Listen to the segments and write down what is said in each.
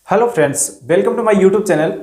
Hello friends, welcome to my YouTube channel.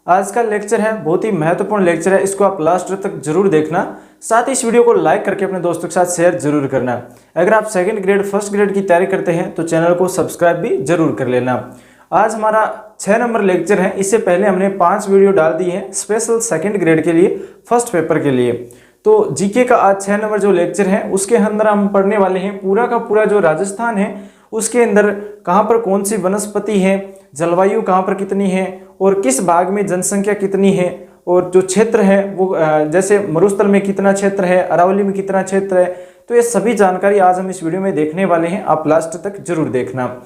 आज का lecture है बहुत ही महत्वपूर्ण लेक्चर है, इसको आप लास्ट तक जरूर देखना। साथ ही इस वीडियो को लाइक करके अपने दोस्तों के साथ शेयर जरूर करना। अगर आप सेकंड ग्रेड फर्स्ट ग्रेड की तैयारी करते हैं तो चैनल को सब्सक्राइब भी जरूर कर लेना। आज हमारा 6 नंबर लेक्चर है। इससे पहले हमने 5 वीडियो डाल दी है स्पेशल सेकेंड ग्रेड के लिए, फर्स्ट पेपर के लिए। तो जीके का आज 6 नंबर जो लेक्चर है उसके अंदर हम पढ़ने वाले हैं पूरा का पूरा जो राजस्थान है उसके अंदर कहाँ पर कौन सी वनस्पति है, जलवायु कहाँ पर कितनी है और किस भाग में जनसंख्या कितनी है, और जो क्षेत्र है वो जैसे मरुस्थल में कितना क्षेत्र है, अरावली में कितना क्षेत्र है। तो ये सभी जानकारी आज हम इस वीडियो में देखने वाले हैं, आप लास्ट तक जरूर देखना।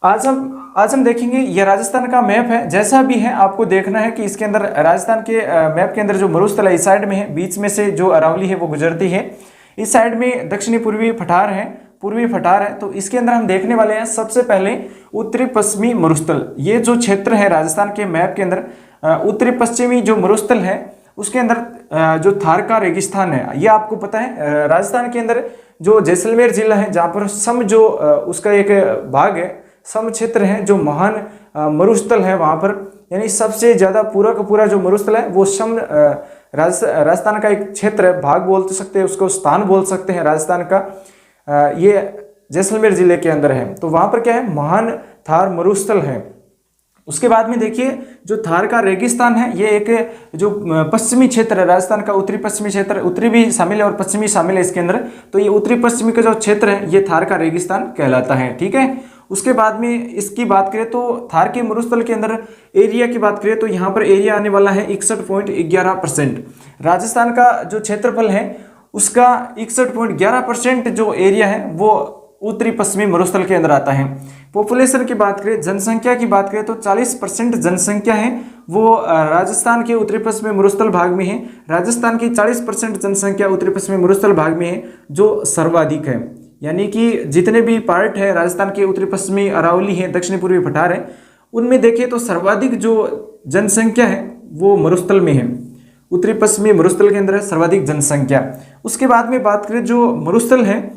आज हम देखेंगे यह राजस्थान का मैप है। जैसा भी है आपको देखना है कि इसके अंदर राजस्थान के मैप के अंदर जो मरुस्थल है इस साइड में है, बीच में से जो अरावली है वो गुजरती है। इस साइड में दक्षिणी पूर्वी पठार है, पूर्वी पठार है। तो इसके अंदर हम देखने वाले हैं सबसे पहले उत्तरी पश्चिमी मरुस्थल। ये जो क्षेत्र है राजस्थान के मैप के अंदर उत्तरी पश्चिमी जो मरुस्थल है उसके अंदर जो थार का रेगिस्तान है, ये आपको पता है राजस्थान के अंदर जो जैसलमेर जिला है जहाँ पर सम जो उसका एक भाग है, सम क्षेत्र है, जो महान मरुस्थल है वहाँ पर, यानी सबसे ज़्यादा पूरा का पूरा जो मरुस्थल है वो सम राजस्थान का एक क्षेत्र है, भाग बोल सकते हैं उसको, स्थान बोल सकते हैं राजस्थान का। ये जैसलमेर जिले के अंदर है। तो वहाँ पर क्या है, महान थार मरुस्थल है। उसके बाद में देखिए जो थार का रेगिस्तान है ये एक जो पश्चिमी क्षेत्र है राजस्थान का, उत्तरी पश्चिमी क्षेत्र, उत्तरी भी शामिल है और पश्चिमी शामिल है इसके अंदर। तो ये उत्तरी पश्चिमी का जो क्षेत्र है ये थार का रेगिस्तान कहलाता है, ठीक है। उसके बाद में इसकी बात करें तो थार के मरुस्थल के अंदर एरिया की बात करें तो यहाँ पर एरिया आने वाला है 61.11%। राजस्थान का जो क्षेत्रफल है उसका 61.11% जो एरिया है वो उत्तरी पश्चिमी मरुस्थल के अंदर आता है। पॉपुलेशन की बात करें, जनसंख्या की बात करें तो 40% जनसंख्या है वो राजस्थान के उत्तरी पश्चिमी मरुस्थल भाग में है। राजस्थान की 40% जनसंख्या उत्तरी पश्चिमी मरुस्थल भाग में है जो सर्वाधिक है। यानी कि जितने भी पार्ट है राजस्थान के उत्तरी पश्चिमी अरावली है, दक्षिणी पूर्वी पठार है, उनमें देखें तो सर्वाधिक जो जनसंख्या है वो मरुस्थल में है, उत्तरी पश्चिमी मरुस्थल के अंदर है सर्वाधिक जनसंख्या। उसके बाद में बात करें जो मरुस्थल है,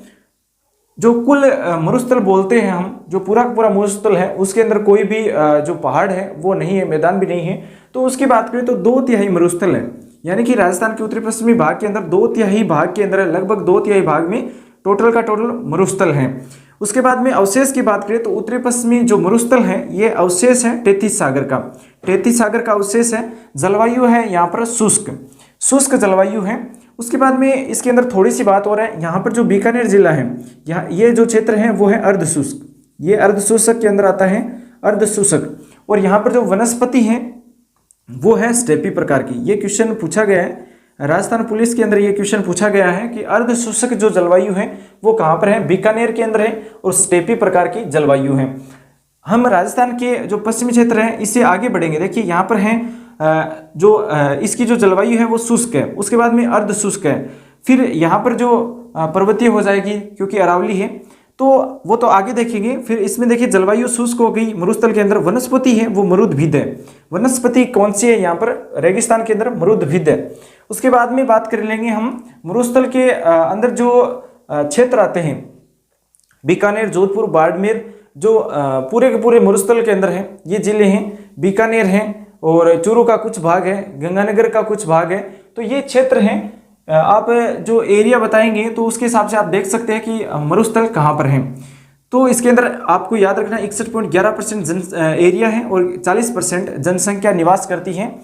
जो कुल मरुस्थल बोलते हैं हम, जो पूरा पूरा मरुस्थल है उसके अंदर कोई भी जो पहाड़ है वो नहीं है, मैदान भी नहीं है। तो उसकी बात करें तो 2/3 मरुस्थल है, यानी कि राजस्थान के उत्तरी पश्चिमी भाग के अंदर 2/3 भाग के अंदर लगभग 2/3 भाग में टोटल का टोटल मरुस्थल है। उसके बाद में अवशेष की बात करें तो उत्तरी पश्चिमी जो मरुस्थल है ये अवशेष है तेतीस सागर का, तेतीस सागर का अवशेष है। जलवायु है यहाँ पर शुष्क जलवायु है। उसके बाद में इसके अंदर थोड़ी सी बात हो रहा है, यहाँ पर जो बीकानेर जिला है, यहाँ ये जो क्षेत्र है वो है अर्धशुष्क, ये अर्धशुष्क के अंदर आता है, अर्धशुष्क। और यहाँ पर जो वनस्पति है वो है स्टेपी प्रकार की। ये क्वेश्चन पूछा गया है राजस्थान पुलिस के अंदर, ये क्वेश्चन पूछा गया है कि अर्धशुष्क जो जलवायु है वो कहाँ पर है, बीकानेर के अंदर है और स्टेपी प्रकार की जलवायु है। हम राजस्थान के जो पश्चिमी क्षेत्र है इससे आगे बढ़ेंगे। देखिए यहाँ पर है जो इसकी जो जलवायु है वो शुष्क है, उसके बाद में अर्धशुष्क है, फिर यहाँ पर जो पर्वतीय हो जाएगी क्योंकि अरावली है, तो वो तो आगे देखेंगे। फिर इसमें देखिए जलवायु शुष्क हो गई, मरुस्थल के अंदर वनस्पति है वो मरुद्भिद है। वनस्पति कौन सी है यहाँ पर, रेगिस्तान के अंदर मरुद्भिद है। उसके बाद में बात कर लेंगे हम मरुस्थल के अंदर जो क्षेत्र आते हैं, बीकानेर, जोधपुर, बाड़मेर, जो पूरे के पूरे मरुस्थल के अंदर है ये जिले हैं, बीकानेर है और चूरू का कुछ भाग है, गंगानगर का कुछ भाग है। तो ये क्षेत्र हैं। आप जो एरिया बताएंगे तो उसके हिसाब से आप देख सकते हैं कि मरुस्थल कहाँ पर है। तो इसके अंदर आपको याद रखना 61.11% एरिया है और 40% जनसंख्या निवास करती है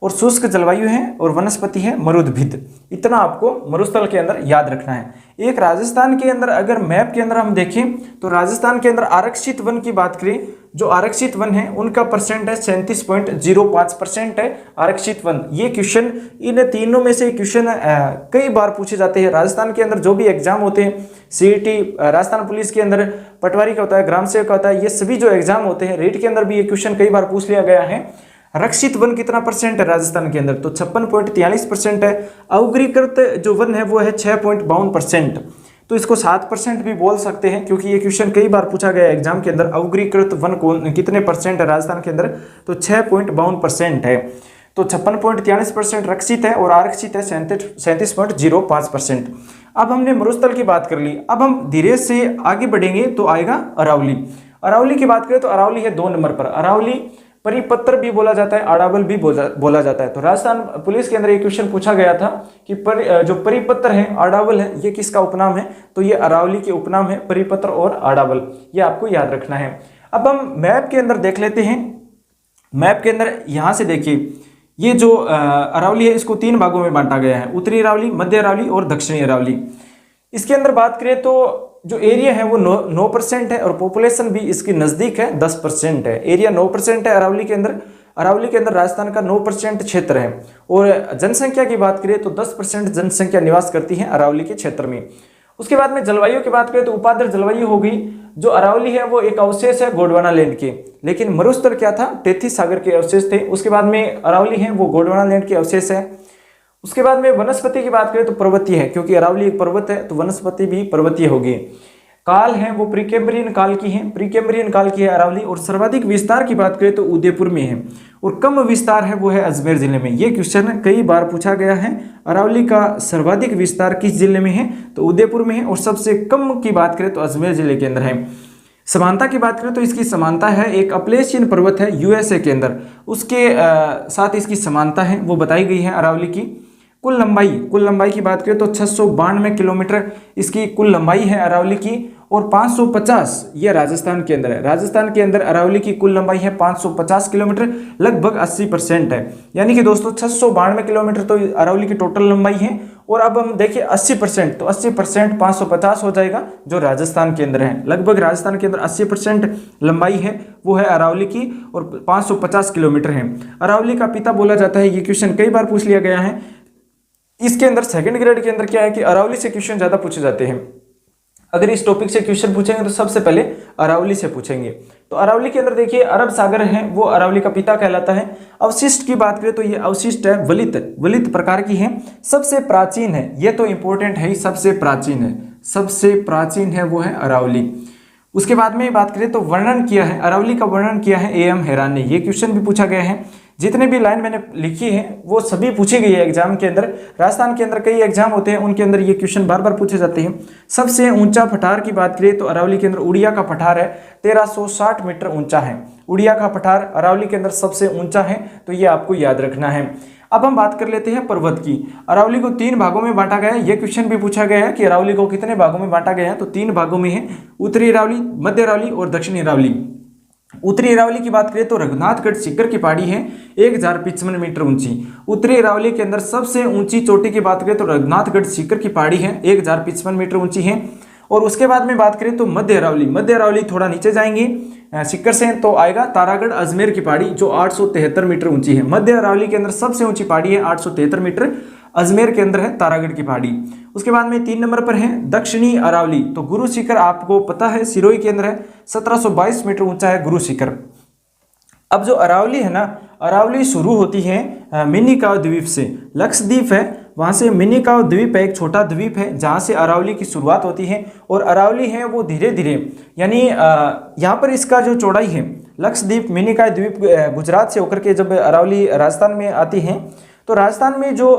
और शुष्क जलवायु है और वनस्पति है मरुद्भिद। इतना आपको मरुस्थल के अंदर याद रखना है। एक राजस्थान के अंदर अगर मैप के अंदर हम देखें तो राजस्थान के अंदर आरक्षित वन की बात करें, जो आरक्षित वन है उनका परसेंट है 37.05% है आरक्षित वन। ये क्वेश्चन इन तीनों में से क्वेश्चन कई बार पूछे जाते हैं राजस्थान के अंदर। जो भी एग्जाम होते हैं, सीईटी, राजस्थान पुलिस के अंदर पटवारी का होता है, ग्राम सेवक का होता है, ये सभी जो एग्जाम होते हैं, रेट के अंदर भी ये क्वेश्चन कई बार पूछ लिया गया है। रक्षित वन कितना परसेंट है राजस्थान के अंदर, तो 56.43% है। अवग्रीकृत जो वन है वो है 6.52%। तो इसको 7% भी बोल सकते हैं क्योंकि ये क्वेश्चन कई बार पूछा गया एग्जाम के अंदर। अवग्रीकृत वन कौन कितने परसेंट है राजस्थान के अंदर, तो 6.52% है। तो 56.43% रक्षित है और आरक्षित है 37.05%। अब हमने मरुस्थल की बात कर ली, अब हम धीरे से आगे बढ़ेंगे तो आएगा अरावली। अरावली की बात करें तो अरावली है 2 नंबर पर। अरावली परिपत्र भी बोला जाता है, अरावल भी बोला जाता है। तो राजस्थान पुलिस के अंदर एक क्वेश्चन पूछा गया था कि जो परिपत्र है, अरावल है, ये किसका उपनाम है? तो ये अरावली के उपनाम है, परिपत्र और अरावल, ये आपको याद रखना है। अब हम मैप के अंदर देख लेते हैं। मैप के अंदर यहां से देखिए, ये जो अरावली है इसको 3 भागों में बांटा गया है, उत्तरी अरावली, मध्य अरावली और दक्षिणी अरावली। इसके अंदर बात करें तो जो एरिया है वो 9% है और पॉपुलेशन भी इसकी नज़दीक है, 10% है। एरिया 9% है अरावली के अंदर। अरावली के अंदर राजस्थान का 9% क्षेत्र है और जनसंख्या की बात करें तो 10% जनसंख्या निवास करती है अरावली के क्षेत्र में। उसके बाद में जलवायु की बात करें तो उपाद्र जलवायु हो गई। जो अरावली है वो एक अवशेष है गोंडवाना लैंड के, लेकिन मरुस्थल क्या था? टेथी सागर के अवशेष थे। उसके बाद में अरावली है वो गोंडवाना लैंड के अवशेष है। उसके बाद में वनस्पति की बात करें तो पर्वतीय है, क्योंकि अरावली एक पर्वत है तो वनस्पति भी पर्वतीय होगी। काल है वो प्रीकैम्ब्रियन काल की है, प्रीकैम्ब्रियन काल की है अरावली। और सर्वाधिक विस्तार की बात करें तो उदयपुर में है और कम विस्तार है वो है अजमेर जिले में। ये क्वेश्चन कई बार पूछा गया है। अरावली का सर्वाधिक विस्तार किस जिले में है? तो उदयपुर में है और सबसे कम की बात करें तो अजमेर जिले के अंदर है। समानता की बात करें तो इसकी समानता है, एक अपलेशियन पर्वत है यूएसए के अंदर, उसके साथ इसकी समानता है, वो बताई गई है अरावली की। कुल लंबाई की बात करें तो 692 किलोमीटर इसकी कुल लंबाई है अरावली की और 550 ये राजस्थान के अंदर है। राजस्थान के अंदर अरावली की कुल लंबाई है 550 किलोमीटर, लगभग 80% है। यानी कि दोस्तों 692 किलोमीटर तो अरावली की टोटल लंबाई है। और अब हम देखिए 80%, तो 80% 550 हो जाएगा जो राजस्थान के अंदर है। लगभग राजस्थान के अंदर 80% लंबाई है वो है अरावली की और 550 किलोमीटर है। अरावली का पिता बोला जाता है, ये क्वेश्चन कई बार पूछ लिया गया है। इसके अंदर सेकंड ग्रेड के अंदर क्या है कि अरावली से क्वेश्चन ज्यादा पूछे जाते हैं। अगर इस टॉपिक से क्वेश्चन पूछेंगे तो सबसे पहले अरावली से पूछेंगे। तो अरावली के अंदर देखिए अरब सागर है वो अरावली का पिता कहलाता है। अवशिष्ट की बात करें तो ये अवशिष्ट है वलित प्रकार की है, सबसे प्राचीन है, ये तो इंपॉर्टेंट है ही, सबसे प्राचीन है वो है अरावली। उसके बाद में बात करें तो वर्णन किया है, अरावली का वर्णन किया है एम हैरान ने, ये क्वेश्चन भी पूछा गया है। जितने भी लाइन मैंने लिखी है वो सभी पूछी गई है एग्जाम के अंदर। राजस्थान के अंदर कई एग्जाम होते हैं, उनके अंदर ये क्वेश्चन बार बार पूछे जाते हैं। सबसे ऊंचा पठार की बात करें तो अरावली के अंदर उड़िया का पठार है, 1360 मीटर ऊंचा है। उड़िया का पठार अरावली के अंदर सबसे ऊंचा है, तो ये आपको याद रखना है। अब हम बात कर लेते हैं पर्वत की। अरावली को 3 भागों में बांटा गया है। यह क्वेश्चन भी पूछा गया है कि अरावली को कितने भागों में बांटा गया है? तो 3 भागों में है, उत्तरी अरावली, मध्य अरावली और दक्षिणी अरावली। उत्तरी अरावली की बात करें तो रघुनाथगढ़ सीकर की पहाड़ी है 1055 मीटर ऊंची। उत्तरी अरावली के अंदर सबसे ऊंची चोटी की बात करें तो रघुनाथगढ़ सीकर की पहाड़ी है, 1055 मीटर ऊंची है। और उसके बाद में बात करें तो मध्य अरावली थोड़ा नीचे जाएंगे सीकर से तो आएगा तारागढ़ अजमेर की पहाड़ी जो 873 मीटर ऊंची है। मध्य अरावली के अंदर सबसे ऊंची पहाड़ी है 873 मीटर, अजमेर के अंदर है तारागढ़ की पहाड़ी। उसके बाद में 3 नंबर पर है दक्षिणी अरावली, तो गुरु शिखर आपको पता है सिरोही के अंदर है, 1722 मीटर ऊंचा है गुरु शिखर। अब जो अरावली है ना, अरावली शुरू होती है मिनिकॉय द्वीप से, लक्षद्वीप है वहां से मिनिकॉय द्वीप है, एक छोटा द्वीप है जहां से अरावली की शुरुआत होती है। और अरावली है वो धीरे धीरे यानी यहाँ पर इसका जो चौड़ाई है, लक्षद्वीप मिनिकॉय द्वीप गुजरात से होकर के जब अरावली राजस्थान में आती है तो राजस्थान में जो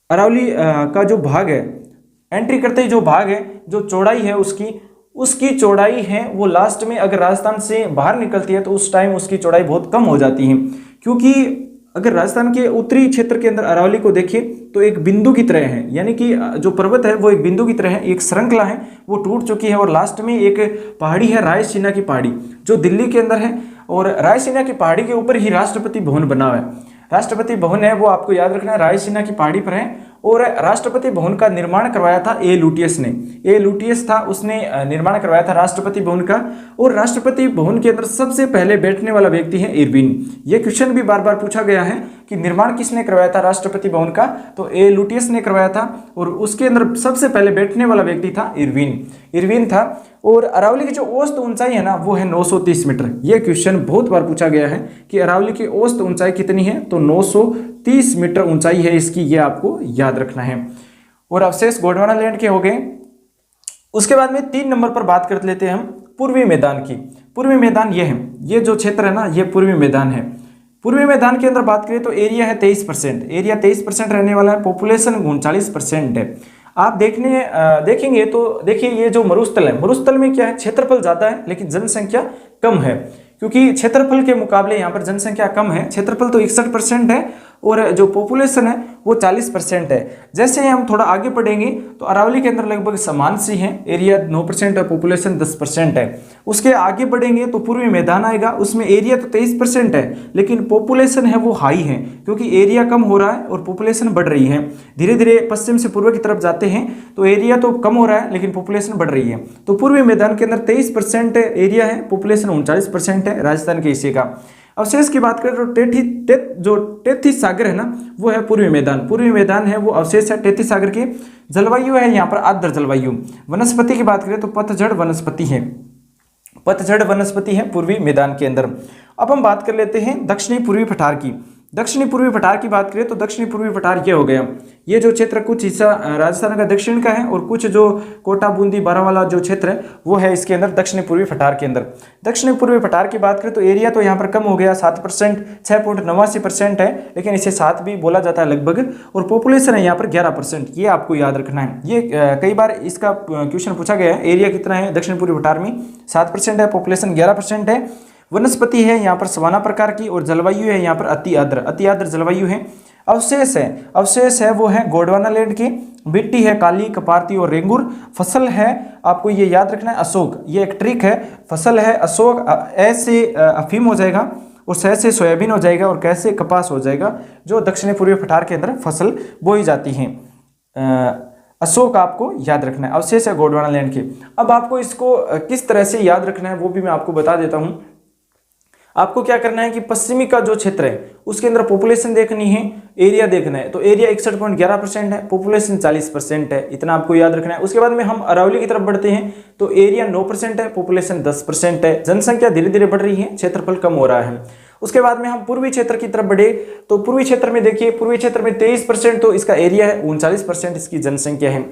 अरावली का जो भाग है, एंट्री करते ही जो भाग है, जो चौड़ाई है उसकी चौड़ाई है वो लास्ट में अगर राजस्थान से बाहर निकलती है तो उस टाइम उसकी चौड़ाई बहुत कम हो जाती है। क्योंकि अगर राजस्थान के उत्तरी क्षेत्र के अंदर अरावली को देखिए तो एक बिंदु की तरह है, यानी कि जो पर्वत है वो एक बिंदु की तरह है, एक श्रृंखला है वो टूट चुकी है। और लास्ट में एक पहाड़ी है रायसीना की पहाड़ी जो दिल्ली के अंदर है, और रायसीना की पहाड़ी के ऊपर ही राष्ट्रपति भवन बना हुआ है। राष्ट्रपति भवन है वो आपको याद रखना है रायसीना की पहाड़ी पर है। और राष्ट्रपति भवन का निर्माण करवाया था ए लुटियस ने, ए लुटियस था उसने निर्माण करवाया था राष्ट्रपति भवन का। और राष्ट्रपति भवन के अंदर सबसे पहले बैठने वाला व्यक्ति है इरविन। ये क्वेश्चन भी बार बार पूछा गया है कि निर्माण किसने करवाया था राष्ट्रपति भवन का, तो ए लुटियस ने करवाया था। और उसके अंदर सबसे पहले बैठने वाला व्यक्ति था इरविन था। और अरावली की जो औसत ऊंचाई है ना वो है 930 मीटर। यह क्वेश्चन बहुत बार पूछा गया है कि अरावली की औसत ऊंचाई कितनी है, तो 930 मीटर ऊंचाई है इसकी, ये आपको याद रखना है। और अवशेष गोंडवाना लैंड के हो गए। उसके बाद में 3 नंबर पर बात कर लेते हैं हम पूर्वी मैदान की। पूर्वी मैदान ये है, ये जो क्षेत्र है ना ये पूर्वी मैदान है। पूर्वी मैदान के अंदर बात करें तो एरिया है 23%, एरिया 23% रहने वाला है, पॉपुलेशन 39% है। आप देखेंगे तो देखिए ये जो मरुस्थल है, मरुस्थल में क्या है, क्षेत्रफल ज़्यादा है लेकिन जनसंख्या कम है, क्योंकि क्षेत्रफल के मुकाबले यहाँ पर जनसंख्या कम है। क्षेत्रफल तो 61% है और जो पॉपुलेशन है वो 40% है। जैसे ही हम थोड़ा आगे बढ़ेंगे तो अरावली के अंदर लगभग समान सी है, एरिया 9% है, पॉपुलेशन 10% है। उसके आगे बढ़ेंगे तो पूर्वी मैदान आएगा, उसमें एरिया तो 23% है लेकिन पॉपुलेशन है वो हाई है, क्योंकि एरिया कम हो रहा है और पॉपुलेशन बढ़ रही है। धीरे धीरे पश्चिम से पूर्व की तरफ जाते हैं तो एरिया तो कम हो रहा है लेकिन पॉपुलेशन बढ़ रही है। तो पूर्वी मैदान के अंदर 23% एरिया है, पॉपुलेशन 39% है राजस्थान के हिस्से का। अवशेष की बात करें तो जो टेथीस सागर है ना, वो है पूर्वी मैदान। पूर्वी मैदान है वो अवशेष है टेथीस सागर के। जलवायु है यहाँ पर आर्द्र जलवायु। वनस्पति की बात करें तो पतझड़ वनस्पति है, पतझड़ वनस्पति है पूर्वी मैदान के अंदर। अब हम बात कर लेते हैं दक्षिणी पूर्वी पठार की। दक्षिणी पूर्वी पठार की बात करें तो दक्षिणी पूर्वी पठार ये हो गया, ये जो क्षेत्र कुछ हिस्सा राजस्थान का दक्षिण का है और कुछ जो कोटा बूंदी बारावाला जो क्षेत्र है वो है इसके अंदर दक्षिणी पूर्वी पठार के अंदर। दक्षिणी पूर्वी पठार की बात करें तो एरिया तो यहाँ पर कम हो गया, 7%, 6.89% है, लेकिन इसे 7 भी बोला जाता है लगभग। और पॉपुलेशन है यहाँ पर 11%, ये आपको याद रखना है। ये कई बार इसका क्वेश्चन पूछा गया है, एरिया कितना है दक्षिण पूर्वी पठार में, 7% है, पॉपुलेशन 11% है। वनस्पति है यहाँ पर सवाना प्रकार की और जलवायु है यहाँ पर अति आर्द्र जलवायु है। अवशेष है वो है गोंडवाना लैंड की। मिट्टी है काली, कपारती और रेंगुर। फसल है आपको ये याद रखना है अशोक, ये एक ट्रिक है। फसल है अशोक, ऐसे अफीम हो जाएगा और सह से सोयाबीन हो जाएगा और कैसे कपास हो जाएगा, जो दक्षिणी पूर्वी पठार के अंदर फसल बोई जाती है। अशोक आपको याद रखना है। अवशेष है गोंडवाना लैंड के। अब आपको इसको किस तरह से याद रखना है वो भी मैं आपको बता देता हूँ। आपको क्या करना है कि पश्चिमी का जो क्षेत्र है उसके अंदर पॉपुलेशन देखनी है, एरिया देखना है। तो एरिया 61.11% है, पॉपुलेशन 40% है, इतना आपको याद रखना है। उसके बाद में हम अरावली की तरफ बढ़ते हैं तो एरिया 9% है, पॉपुलेशन 10% है। जनसंख्या धीरे धीरे बढ़ रही है, क्षेत्रफल कम हो रहा है। उसके बाद में हम पूर्वी क्षेत्र की तरफ बढ़े तो पूर्वी क्षेत्र में देखिए, पूर्वी क्षेत्र में 23% तो इसका एरिया है, 39% इसकी जनसंख्या है।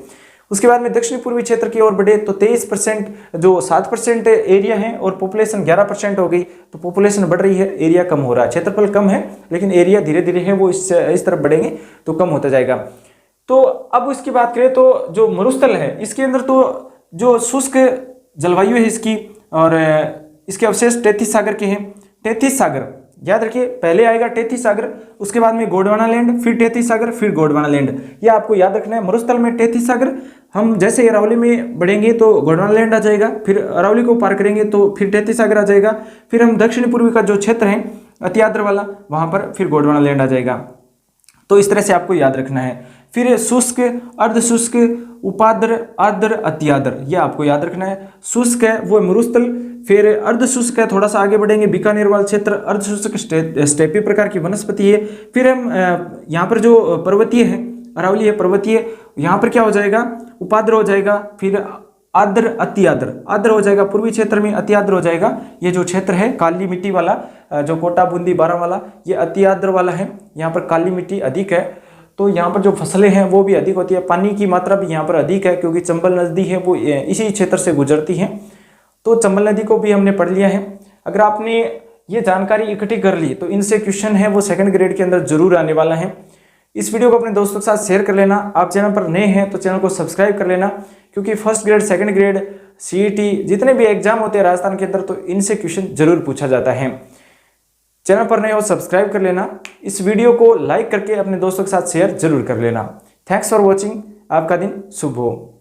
उसके बाद में दक्षिणी पूर्वी क्षेत्र की ओर बढ़े तो 23% जो 7% एरिया है और पॉपुलेशन 11% हो गई। तो पॉपुलेशन बढ़ रही है, एरिया कम हो रहा है। क्षेत्रफल कम है लेकिन एरिया धीरे धीरे है वो इस तरफ बढ़ेंगे तो कम होता जाएगा। तो अब इसकी बात करें तो जो मरुस्थल है इसके अंदर तो जो शुष्क जलवायु है इसकी, और इसके अवशेष टेथीस सागर के हैं। टेथीस सागर याद रखिए, पहले आएगा टेथीस सागर, उसके बाद में गोंडवाना लैंड, फिर टेथीस सागर, फिर गोंडवाना लैंड। ये आपको याद रखना है। मरुस्थल में टेथीस सागर, हम जैसे अरावली में बढ़ेंगे तो गोंडवाना लैंड आ जाएगा, फिर अरावली को पार करेंगे तो फिर टेथीस सागर आ जाएगा, फिर हम दक्षिण पूर्वी का जो क्षेत्र है अति आर्द्र वाला वहां पर फिर गोंडवाना लैंड आ जाएगा। तो इस तरह से आपको याद रखना है। फिर शुष्क, अर्धशुष्क, उपाद्र, आर्द्र, अति आर्द्र, ये आपको याद रखना है। शुष्क है वो मरुस्थल, फिर अर्धशुष्क है, थोड़ा सा आगे बढ़ेंगे बीकानेर वाला क्षेत्र, अर्धशुष्क स्टेपी प्रकार की वनस्पति है। फिर हम यहाँ पर जो पर्वतीय है, अरावली है पर्वतीय, यहाँ पर क्या हो जाएगा, उपाद्र हो जाएगा। फिर आर्द्र, अति आर्द्र, आर्द्र हो जाएगा, पूर्वी क्षेत्र में अति आर्द्र हो जाएगा। ये जो क्षेत्र है काली मिट्टी वाला, जो कोटा बूंदी बारावाला, ये अति आर्द्र वाला है। यहाँ पर काली मिट्टी अधिक है तो यहाँ पर जो फसलें हैं वो भी अधिक होती है। पानी की मात्रा भी यहाँ पर अधिक है क्योंकि चंबल नदी है वो इसी क्षेत्र से गुजरती है। तो चंबल नदी को भी हमने पढ़ लिया है। अगर आपने ये जानकारी इकट्ठी कर ली तो इनसे क्वेश्चन है वो सेकंड ग्रेड के अंदर जरूर आने वाला है। इस वीडियो को अपने दोस्तों के साथ शेयर कर लेना। आप चैनल पर नए हैं तो चैनल को सब्सक्राइब कर लेना, क्योंकि first grade, second grade, CET जितने भी एग्जाम होते हैं राजस्थान के अंदर तो इनसे क्वेश्चन जरूर पूछा जाता है। चैनल पर नए हो सब्सक्राइब कर लेना। इस वीडियो को लाइक करके अपने दोस्तों के साथ शेयर जरूर कर लेना। Thanks for watching. आपका दिन शुभ हो।